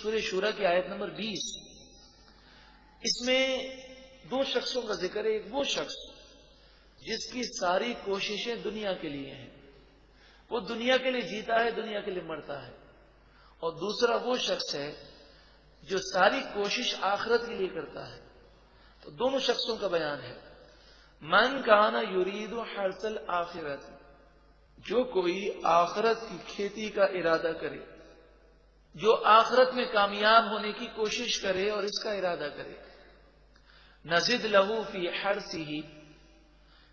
سورہ شورى کی آیت نمبر 20. اس میں دو شخصوں کا ذکر ہے. ایک وہ شخص جس کی ساری کوششیں دنیا کے لیے ہیں، وہ دنیا کے لیے جیتا ہے، دنیا کے لیے مرتا ہے. اور دوسرا وہ شخص ہے جو ساری کوشش آخرت کے لیے کرتا ہے. تو دونوں شخصوں کا بیان ہے. من کان یرید حرث الآخرۃ، جو کوئی آخرت کی کھیتی کا ارادہ کرے، جو آخرت میں کامیاب ہونے کی کوشش کرے اور اس کا ارادہ کرے، نزد لہ فی حرثہ،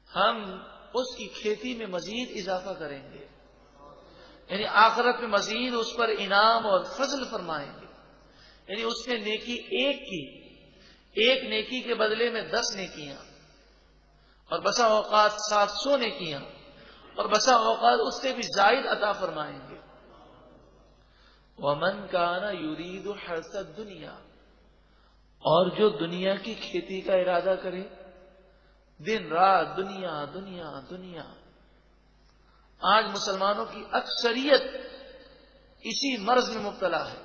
ہم اس کی کھیتی میں مزید اضافہ کریں گے. یعنی آخرت میں مزید اس پر انعام اور فضل فرمائیں گے. یعنی اس نے نیکی ایک کی، ایک نیکی کے بدلے میں 10 نیکیاں، اور بسا اوقات 700 نیکیاں، اور بسا اوقات اس سے بھی زائد عطا فرمائیں گے. ومن کان یرید حرث الدنیا، اور جو دنیا کی کھیتی کا ارادہ کرے، دن رات دنیا دنیا دنیا. آج مسلمانوں کی اکثریت اسی مرض میں مبتلا ہے.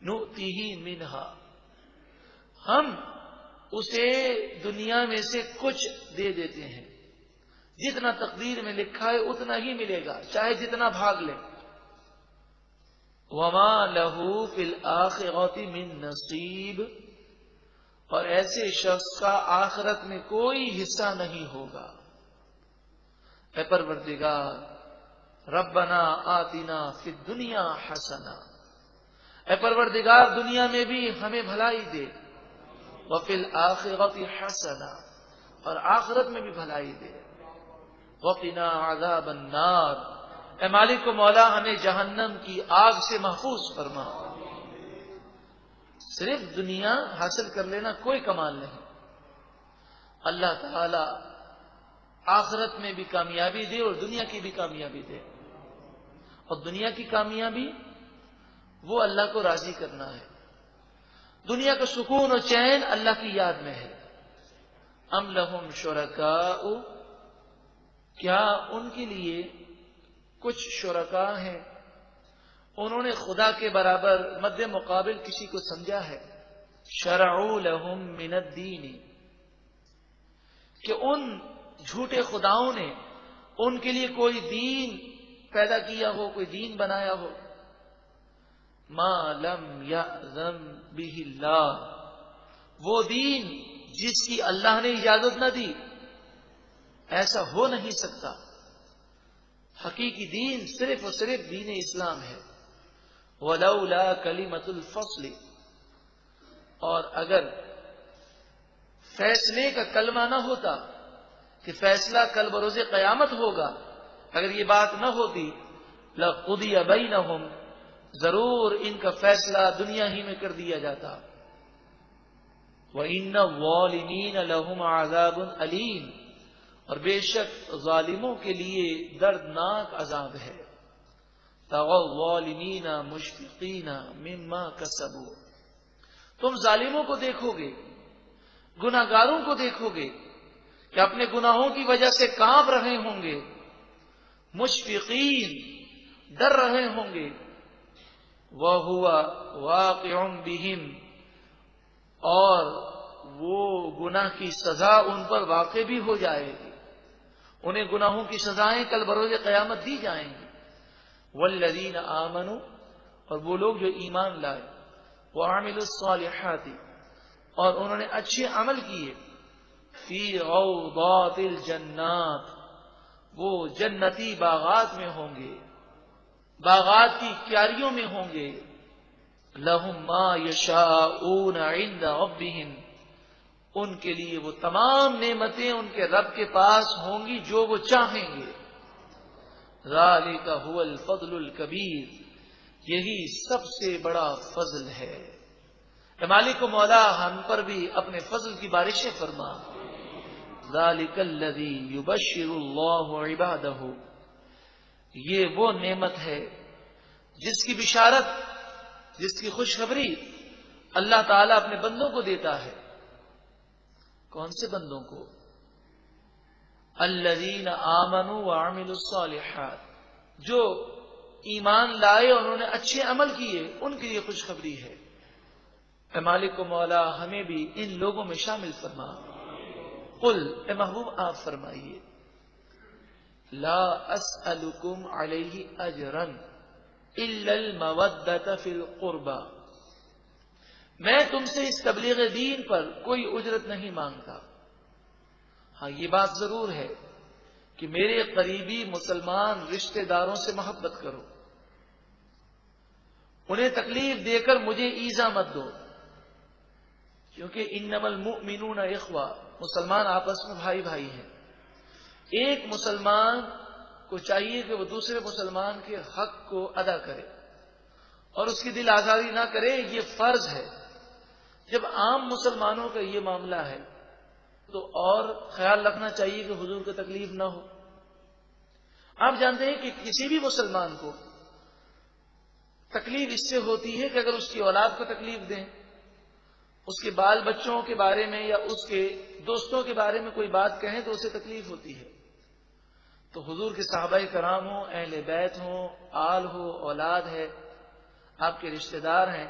نؤتیہ منہا، ہم اسے دنیا میں سے کچھ دے دیتے ہیں. جتنا تقدیر میں لکھا ہے اتنا ہی ملے گا، چاہے جتنا بھاگ لے. وما لہ فی الآخرۃ من نصیب، اور ایسے شخص کا آخرت میں کوئی حصہ نہیں ہوگا. اے پروردگار، ربنا آتنا فی الدنیا حسنہ، اے پروردگار دنیا میں بھی ہمیں بھلائی دے. وفی الآخرۃ حسنہ، اور آخرت میں بھی بھلائی دے. وقنا عذاب النار، اے مالک و مولا ہمیں جہنم کی آگ سے محفوظ فرما. صرف دنیا حاصل کر لینا کوئی کمال نہیں. اللہ تعالی آخرت میں بھی کامیابی دے اور دنیا کی بھی کامیابی دے. اور دنیا کی کامیابی وہ اللہ کو راضی کرنا ہے. دنیا کا سکون اور چین اللہ کی یاد میں ہے. ام لہم شرکاء، کیا ان کے لیے کچھ شرکاء ہیں، انہوں نے خدا کے برابر مد مقابل کسی کو سمجھا ہے. شرعوا لہم من الدین، کہ ان جھوٹے خداؤں نے ان کے لیے کوئی دین پیدا کیا ہو، کوئی دین بنایا ہو. ما لم یأذن بہ اللہ، وہ دین جس کی اللہ نے اجازت نہ دی. ایسا ہو نہیں سکتا. حقیقی دین صرف اور صرف دین اسلام ہے. ولولا کلمۃ الفصل، اور اگر فیصلے کا کلمہ نہ ہوتا کہ فیصلہ کل بروز قیامت ہوگا، اگر یہ بات نہ ہوتی، لقضی بینہم، ضرور ان کا فیصلہ دنیا ہی میں کر دیا جاتا. وَإِنَّ الظَّالِمِينَ لَهُمْ عَذَابٌ أَلِيمٌ، اور بے شک ظالموں کے لیے دردناک عذاب ہے. تَغَوْا الظَّالِمِينَ مُشْفِقِينَ مِمَّا كَسَبُوا، تم ظالموں کو دیکھو گے، گناہگاروں کو دیکھو گے کہ اپنے گناہوں کی وجہ سے کانپ رہے ہوں گے. مشفقین، ڈر رہے ہوں گے. وَهُوَ وَاقِعٌ بِهِمْ، اور وہ گناہ کی سزا ان پر واقع بھی ہو جائے گی. انہیں گناہوں کی سزائیں کل بروز قیامت دی جائیں گی. والذین آمنوا، اور وہ لوگ جو ایمان لائے. وعملوا الصالحات، اور انہوں نے اچھے عمل کیے. فی روضات الجنات، وہ جنتی باغات میں ہوں گے، باغات کی کیاریوں میں ہوں گے. لہم ما یشاءون عند ربہم، ان کے لیے وہ تمام نعمتیں ان کے رب کے پاس ہوں گی جو وہ چاہیں گے. ذالک هو الفضل الکبیر، یہی سب سے بڑا فضل ہے. اے مالک و مولا ہم پر بھی اپنے فضل کی بارشیں فرما. ذالک الذی یبشر اللہ عبادہ، یہ وہ نعمت ہے جس کی بشارت، جس کی خوشخبری اللہ تعالیٰ اپنے بندوں کو دیتا ہے. کون سے بندوں کو؟ الذین آمنوا وعملوا الصالحات، جو ایمان لائے اور انہوں نے اچھے عمل کیے ان کے لیے خوشخبری ہے۔ اے مالک و مولا ہمیں بھی ان لوگوں میں شامل فرما۔ قل اے محبوب آپ فرمائیے لا اسألکم علیہ اجرا الا المودۃ فی القربى، میں تم سے اس تبلیغ دین پر کوئی اجرت نہیں مانگتا، ہاں یہ بات ضرور ہے کہ میرے قریبی مسلمان رشتہ داروں سے محبت کرو، انہیں تکلیف دے کر مجھے ایذا مت دو، کیونکہ انما المؤمنون اخوہ، مسلمان آپس میں بھائی بھائی ہیں۔ ایک مسلمان کو چاہیے کہ وہ دوسرے مسلمان کے حق کو ادا کرے اور اس کی دل آزاری نہ کرے، یہ فرض ہے۔ جب عام مسلمانوں کا یہ معاملہ ہے تو اور خیال رکھنا چاہیے کہ حضور کو تکلیف نہ ہو۔ آپ جانتے ہیں کہ کسی بھی مسلمان کو تکلیف اس سے ہوتی ہے کہ اگر اس کی اولاد کو تکلیف دیں، اس کے بال بچوں کے بارے میں یا اس کے دوستوں کے بارے میں کوئی بات کہیں تو اسے تکلیف ہوتی ہے۔ تو حضور کے صحابہ کرام ہوں، اہل بیت ہوں، آل ہو، اولاد ہے، آپ کے رشتہ دار ہیں،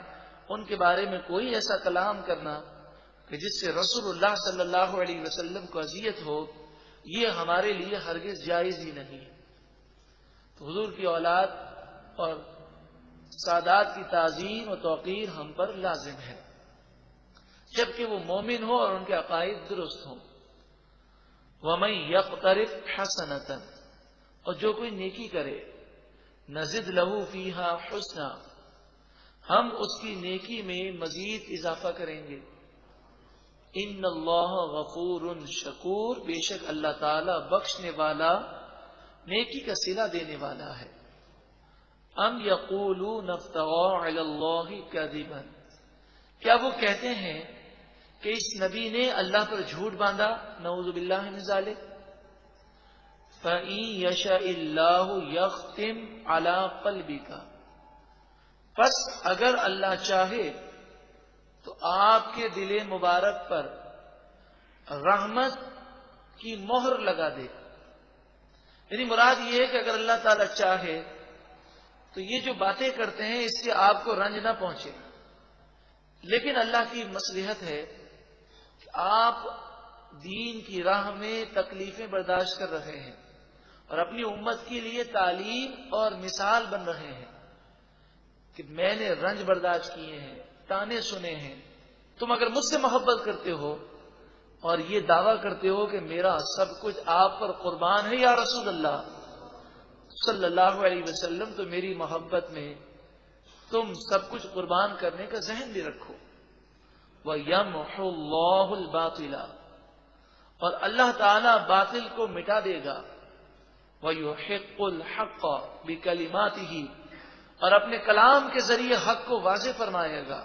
ان کے بارے میں کوئی ایسا کلام کرنا کہ جس سے رسول اللہ صلی اللہ علیہ وسلم کو اذیت ہو، یہ ہمارے لیے ہرگز جائز ہی نہیں۔ تو حضور کی اولاد اور سادات کی تعظیم و توقیر ہم پر لازم ہے، جبکہ وہ مومن ہو اور ان کے عقائد درست ہوں۔ وَمَن يَقْتَرِفْ حَسَنَةً، اور جو کوئی نیکی کرے، نَزِدْ لَهُ فِيهَا حُسْنًا، ہم اس کی نیکی میں مزید اضافہ کریں گے۔ ان اللہ غفور شکور، بے شک اللہ تعالی بخشنے والا، نیکی کا صلہ دینے والا ہے۔ ام یقولون افترى علی اللہ کذبا، کیا وہ کہتے ہیں کہ اس نبی نے اللہ پر جھوٹ باندھا، نعوذ باللہ من ذلک۔ فَإِن يَشَإِ اللَّهُ يَخْتِمْ عَلَى قَلْبِكَ، پس اگر اللہ چاہے تو آپ کے دل مبارک پر رحمت کی مہر لگا دے۔ یعنی مراد یہ ہے کہ اگر اللہ تعالی چاہے تو یہ جو باتیں کرتے ہیں اس سے آپ کو رنج نہ پہنچے، لیکن اللہ کی مصلحت ہے کہ آپ دین کی راہ میں تکلیفیں برداشت کر رہے ہیں اور اپنی امت کے لیے تعلیم اور مثال بن رہے ہیں کہ میں نے رنج برداشت کیے ہیں، تانے سنے ہیں، تم اگر مجھ سے محبت کرتے ہو اور یہ دعویٰ کرتے ہو کہ میرا سب کچھ آپ پر قربان ہے یا رسول اللہ صلی اللہ علیہ وسلم، تو میری محبت میں تم سب کچھ قربان کرنے کا ذہن بھی رکھو۔ وَيَمْحُ اللَّهُ الْبَاطِلَ، اور اللہ تعالیٰ باطل کو مٹا دے گا۔ وَيُحِقُّ الْحَقَّ بِكَلِمَاتِهِ، اور اپنے کلام کے ذریعے حق کو واضح فرمائے گا۔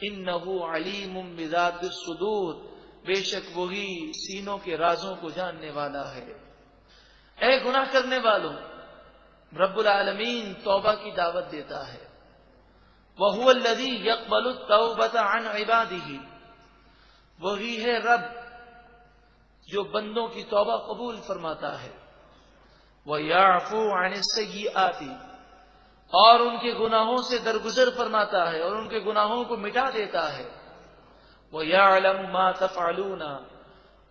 إِنَّهُ عَلِيمٌ بِذَاتِ الصُّدُورِ، بے شک وہی سینوں کے رازوں کو جاننے والا ہے۔ اے گناہ کرنے والوں، رب العالمین توبہ کی دعوت دیتا ہے۔ وَهُوَ الَّذِي يَقْبَلُ التَّوْبَةَ عَنْ عِبَادِهِ، وہی ہے رب جو بندوں کی توبہ قبول فرماتا ہے۔ وَيَعْفُو عَنِ السَّيِّئَاتِ، اور ان کے گناہوں سے درگزر فرماتا ہے اور ان کے گناہوں کو مٹا دیتا ہے۔ وَيَعْلَمُ مَا تَفْعَلُونَ،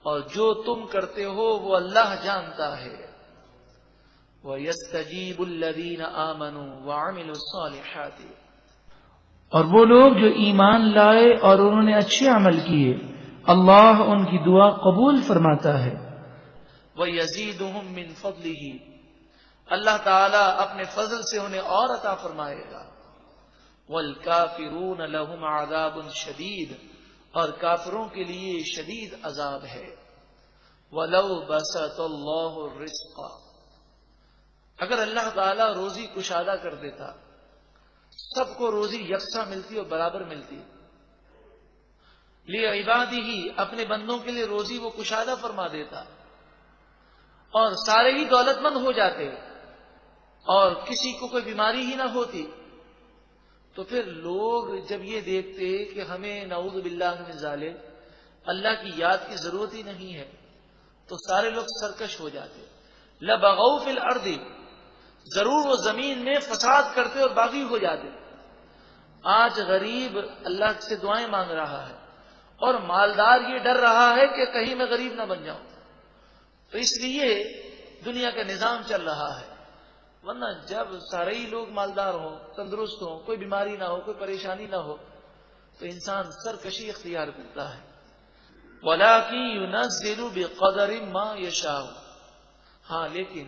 اور جو تم کرتے ہو وہ اللہ جانتا ہے۔ وَيَسْتَجِيبُ الَّذِينَ آمَنُوا وَعَمِلُوا الصَّالِحَاتِ، اور وہ لوگ جو ایمان لائے اور انہوں نے اچھے عمل کیے، اللہ ان کی دعا قبول فرماتا ہے۔ وَيَزِيدُهُم مِّن فَضْلِهِ، اللہ تعالیٰ اپنے فضل سے انہیں اور عطا فرمائے گا۔ وَالْكَافِرُونَ لَهُمْ عَذَابٌ شَدِيدٌ، اور کافروں کے لیے شدید عذاب ہے۔ وَلَوْ بَسَطَ اللَّهُ الرِّزْقَ، اگر اللہ تعالیٰ روزی کشادہ کر دیتا، سب کو روزی یکساں ملتی اور برابر ملتی، لِعِبَادِهِ، اپنے بندوں کے لیے روزی وہ کشادہ فرما دیتا اور سارے ہی دولت مند ہو جاتے اور کسی کو کوئی بیماری ہی نہ ہوتی، تو پھر لوگ جب یہ دیکھتے کہ ہمیں نعوذ باللہ من ذالک اللہ کی یاد کی ضرورت ہی نہیں ہے، تو سارے لوگ سرکش ہو جاتے۔ لَبَغَوْا فِي الْأَرْضِ، ضرور وہ زمین میں فساد کرتے اور باغی ہو جاتے. آج غریب اللہ سے دعائیں مانگ رہا ہے اور مالدار یہ ڈر رہا ہے کہ کہیں میں غریب نہ بن جاؤں. تو اس لیے دنیا کا نظام چل رہا ہے. ورنہ جب سارے ہی لوگ مالدار ہوں، تندرست ہوں، کوئی بیماری نہ ہو، کوئی پریشانی نہ ہو، تو انسان سرکشی اختیار کرتا ہے. وَلَٰكِن يُنَزِّلُ بِقَدَرٍ مَّا يَشَاءُ. ہاں لیکن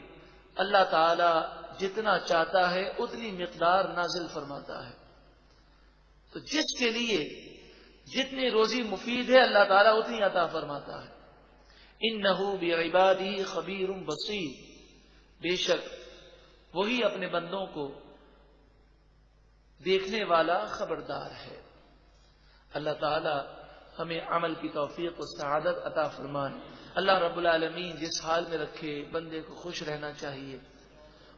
اللہ تعالی جتنا چاہتا ہے اتنی مقدار نازل فرماتا ہے. تو جس کے لیے جتنی روزی مفید ہے اللہ تعالیٰ اتنی عطا فرماتا ہے. انہ بعبادہ خبیر بصیر. بے شک وہی اپنے بندوں کو دیکھنے والا خبردار ہے. اللہ تعالیٰ ہمیں عمل کی توفیق و سعادت عطا فرمائے. اللہ رب العالمین جس حال میں رکھے بندے کو خوش رہنا چاہیے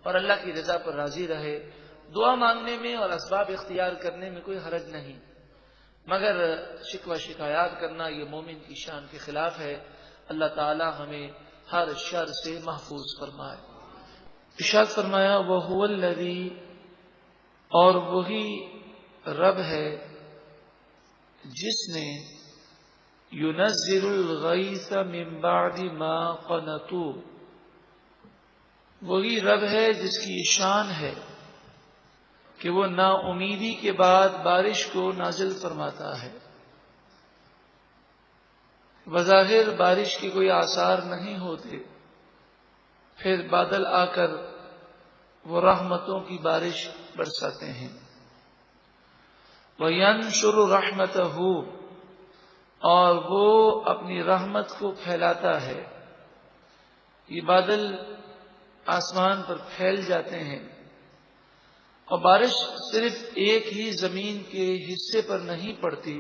اور اللہ کی رضا پر راضی رہے. دعا مانگنے میں اور اسباب اختیار کرنے میں کوئی حرج نہیں، مگر شکوہ شکایات کرنا یہ مومن کی شان کے خلاف ہے. اللہ تعالی ہمیں ہر شر سے محفوظ فرمائے. ارشاد فرمایا وَهُوَ الَّذِي، اور وہی رب ہے جس نے يُنَزِّلُ الْغَيْثَ مِن بَعْدِ مَا قَنَطُوا، وہی رب ہے جس کی شان ہے کہ وہ نا امیدی کے بعد بارش کو نازل فرماتا ہے. بظاہر بارش کے کوئی آثار نہیں ہوتے، پھر بادل آ کر وہ رحمتوں کی بارش برساتے ہیں. وَيَنشُرُ رَحْمَتَهُ، اور وہ اپنی رحمت کو پھیلاتا ہے. یہ بادل آسمان پر پھیل جاتے ہیں اور بارش صرف ایک ہی زمین کے حصے پر نہیں پڑتی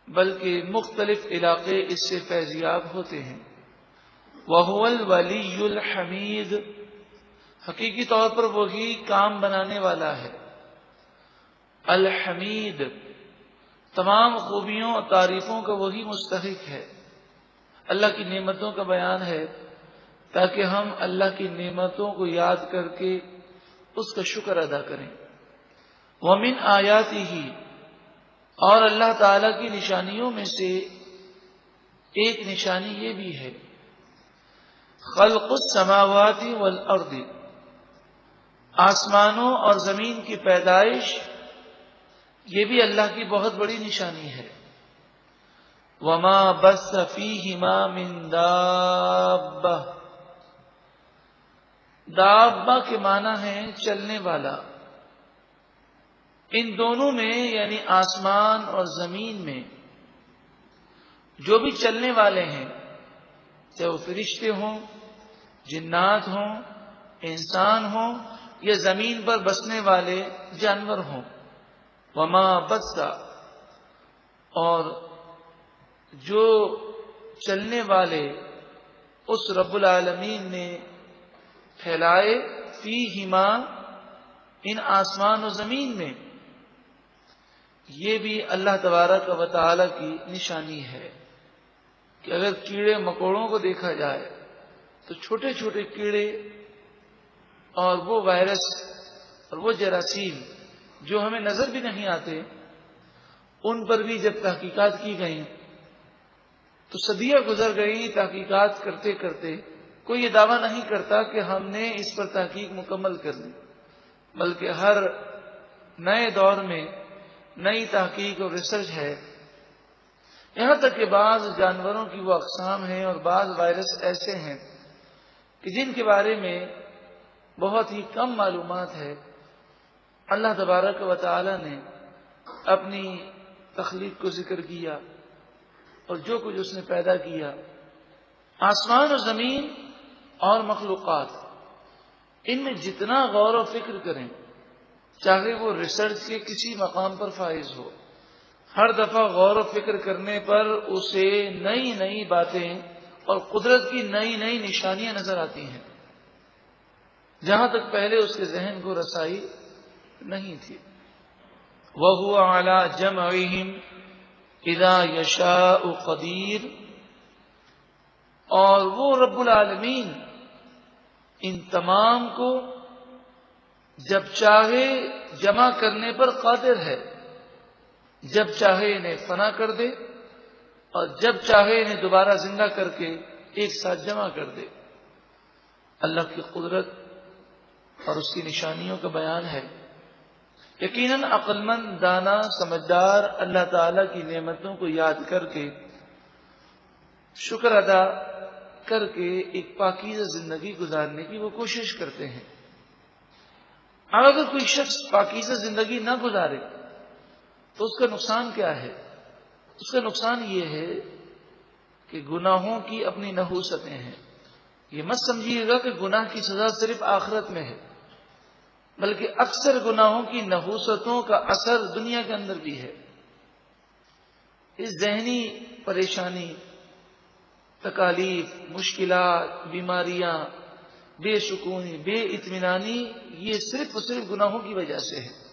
بلکہ مختلف علاقے اس سے فیضیاب ہوتے ہیں. وَهُوَ الْوَلِيُّ الْحَمِيدُ، حقیقی طور پر وہی کام بنانے والا ہے. الحمید، تمام خوبیوں اور تعریفوں کا وہی مستحق ہے. اللہ کی نعمتوں کا بیان ہے تاکہ ہم اللہ کی نعمتوں کو یاد کر کے اس کا شکر ادا کریں. وَمِنْ آیَاتِهِ، اور اللہ تعالی کی نشانیوں میں سے ایک نشانی یہ بھی ہے خلق السماوات والارض، آسمانوں اور زمین کی پیدائش، یہ بھی اللہ کی بہت بڑی نشانی ہے. وما بث فیہما من دابہ، دابہ کے معنی ہے چلنے والا. ان دونوں میں یعنی آسمان اور زمین میں جو بھی چلنے والے ہیں، چاہے وہ فرشتے ہوں، جنات ہوں، انسان ہوں، یا زمین پر بسنے والے جانور ہوں. وما بث، اور جو چلنے والے اس رب العالمین نے پھیلائے فیہما، ان آسمان و زمین میں، یہ بھی اللہ تبارک و تعالی کی نشانی ہے کہ اگر کیڑے مکوڑوں کو دیکھا جائے تو چھوٹے چھوٹے کیڑے اور وہ وائرس اور وہ جراثیم جو ہمیں نظر بھی نہیں آتے، ان پر بھی جب تحقیقات کی گئیں تو صدیاں گزر گئی تحقیقات کرتے کرتے. کوئی یہ دعویٰ نہیں کرتا کہ ہم نے اس پر تحقیق مکمل کر لی، بلکہ ہر نئے دور میں نئی تحقیق اور ریسرچ ہے. یہاں تک کہ بعض جانوروں کی وہ اقسام ہیں اور بعض وائرس ایسے ہیں کہ جن کے بارے میں بہت ہی کم معلومات ہے. اللہ تبارک و تعالی نے اپنی تخلیق کو ذکر کیا اور جو کچھ اس نے پیدا کیا، آسمان و زمین اور مخلوقات، ان میں جتنا غور و فکر کریں، چاہے وہ ریسرچ کے کسی مقام پر فائز ہو، ہر دفعہ غور و فکر کرنے پر اسے نئی نئی باتیں اور قدرت کی نئی نئی نشانیاں نظر آتی ہیں جہاں تک پہلے اس کے ذہن کو رسائی نہیں تھی. وَهُوَ عَلَى جَمْعِهِمْ إِذَا يَشَاءُ قَدِيرٌ، اور وہ رب العالمین ان تمام کو جب چاہے جمع کرنے پر قادر ہے، جب چاہے انہیں فنا کر دے اور جب چاہے انہیں دوبارہ زندہ کر کے ایک ساتھ جمع کر دے۔ اللہ کی قدرت اور اس کی نشانیوں کا بیان ہے۔ یقیناً عقل مند، دانا، سمجھدار اللہ تعالی کی نعمتوں کو یاد کر کے شکر ادا کر کے ایک پاکیزہ زندگی گزارنے کی وہ کوشش کرتے ہیں۔ اب اگر کوئی شخص پاکیزہ زندگی نہ گزارے تو اس کا نقصان کیا ہے؟ اس کا نقصان یہ ہے کہ گناہوں کی اپنی نحوستیں ہیں۔ یہ مت سمجھیے گا کہ گناہ کی سزا صرف آخرت میں ہے، بلکہ اکثر گناہوں کی نحوستوں کا اثر دنیا کے اندر بھی ہے۔ اس ذہنی پریشانی، تکالیف، مشکلات، بیماریاں، بے سکونی، بے اطمینانی، یہ صرف اور صرف گناہوں کی وجہ سے ہے۔